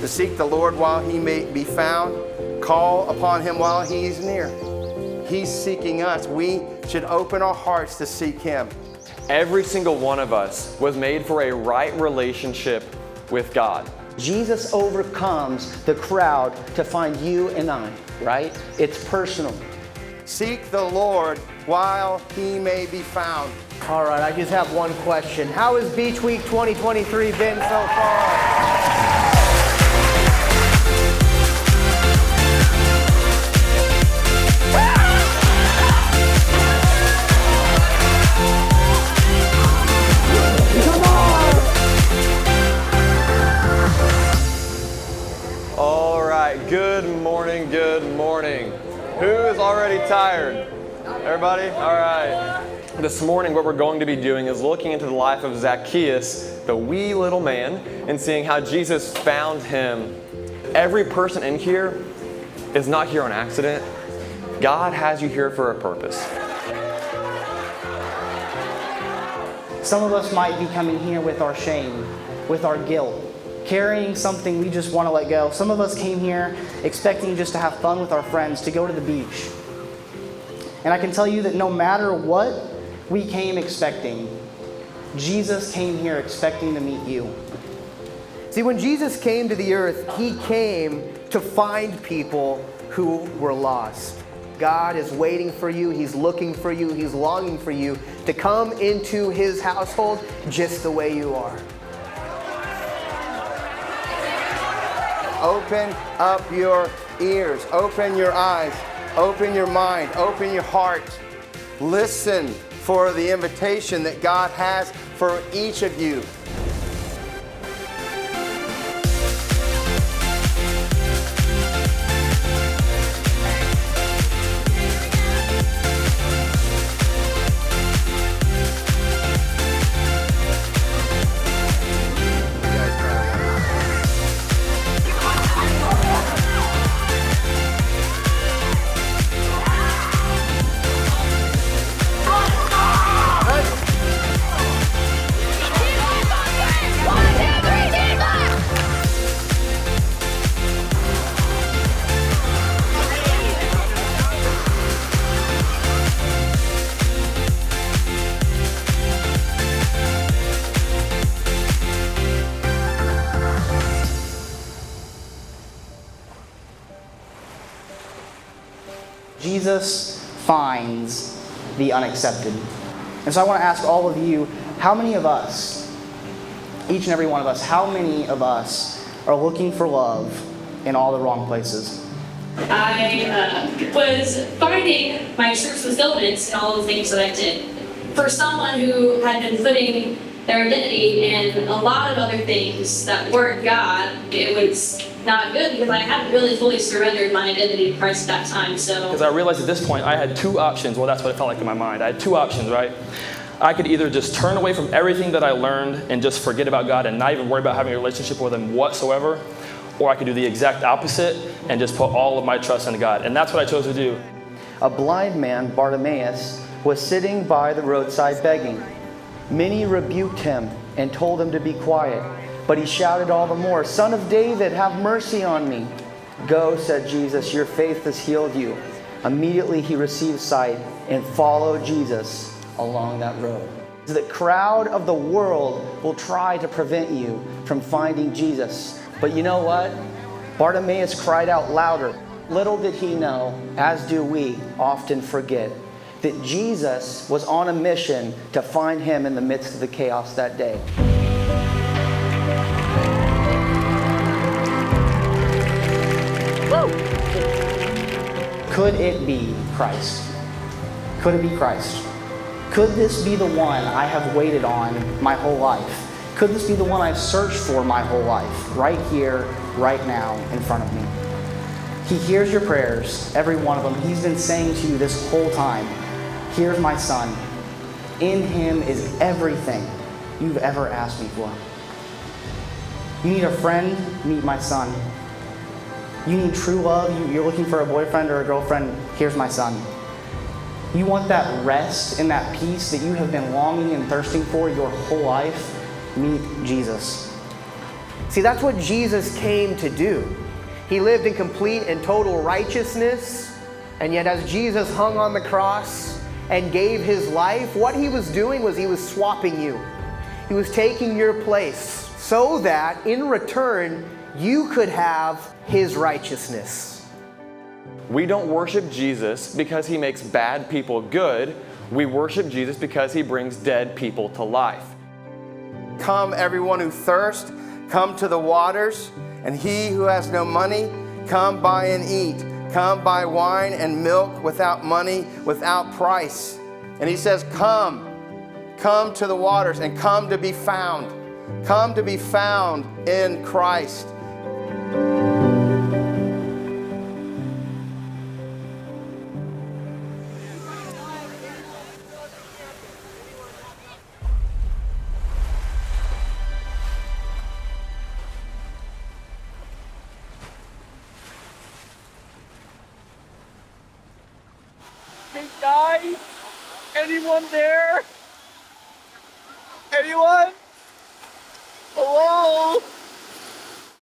to seek the Lord while he may be found, call upon him while he's near. He's seeking us. We should open our hearts to seek him. Every single one of us was made for a right relationship with God. Jesus overcomes the crowd to find you and I, right? It's personal. Seek the Lord while he may be found. All right, I just have one question. How has Beachweek 2023 been so far? All right, good morning, good morning. Who is already tired? Everybody? All right. This morning what we're going to be doing is looking into the life of Zacchaeus, the wee little man, and seeing how Jesus found him. Every person in here is not here on accident. God has you here for a purpose. Some of us might be coming here with our shame, with our guilt, carrying something we just want to let go. Some of us came here expecting just to have fun with our friends, to go to the beach. And I can tell you that no matter what we came expecting, Jesus came here expecting to meet you. See, when Jesus came to the earth, he came to find people who were lost. God is waiting for you. He's looking for you. He's longing for you to come into his household just the way you are. Open up your ears, open your eyes, open your mind, open your heart. Listen for the invitation that God has for each of you. Jesus finds the unaccepted. And so I want to ask all of you, how many of us, each and every one of us, how many of us are looking for love in all the wrong places? I was finding my true fulfillment in all the things that I did. For someone who had been putting their identity in a lot of other things that weren't God, it was not good because I hadn't really fully surrendered my identity to Christ at that time. So, because I realized at this point I had two options. Well, that's what it felt like in my mind. I had two options, right? I could either just turn away from everything that I learned and just forget about God and not even worry about having a relationship with him whatsoever, or I could do the exact opposite and just put all of my trust in God. And that's what I chose to do. A blind man, Bartimaeus, was sitting by the roadside begging. Many rebuked him and told him to be quiet, but he shouted all the more, "Son of David, have mercy on me." "Go," said Jesus, "your faith has healed you." Immediately he received sight and followed Jesus along that road. The crowd of the world will try to prevent you from finding Jesus. But you know what? Bartimaeus cried out louder. Little did he know, as do we often forget, that Jesus was on a mission to find him in the midst of the chaos that day. Whoa. Could it be Christ? Could it be Christ? Could this be the one I have waited on my whole life? Could this be the one I've searched for my whole life, right here, right now, in front of me? He hears your prayers, every one of them. He's been saying to you this whole time, "Here's my son. In him is everything you've ever asked me for." You need a friend? Meet my son. You need true love? You're looking for a boyfriend or a girlfriend? Here's my son. You want that rest and that peace that you have been longing and thirsting for your whole life? Meet Jesus. See, that's what Jesus came to do. He lived in complete and total righteousness, and yet as Jesus hung on the cross and gave his life, what he was doing was he was swapping you. He was taking your place so that in return you could have his righteousness. We don't worship Jesus because he makes bad people good. We worship Jesus because he brings dead people to life. Come, everyone who thirsts, come to the waters, and he who has no money, come buy and eat. Come buy wine and milk without money, without price. And he says, come to the waters and come to be found. Come to be found in Christ. Hey guys, anyone there? Anyone? Hello?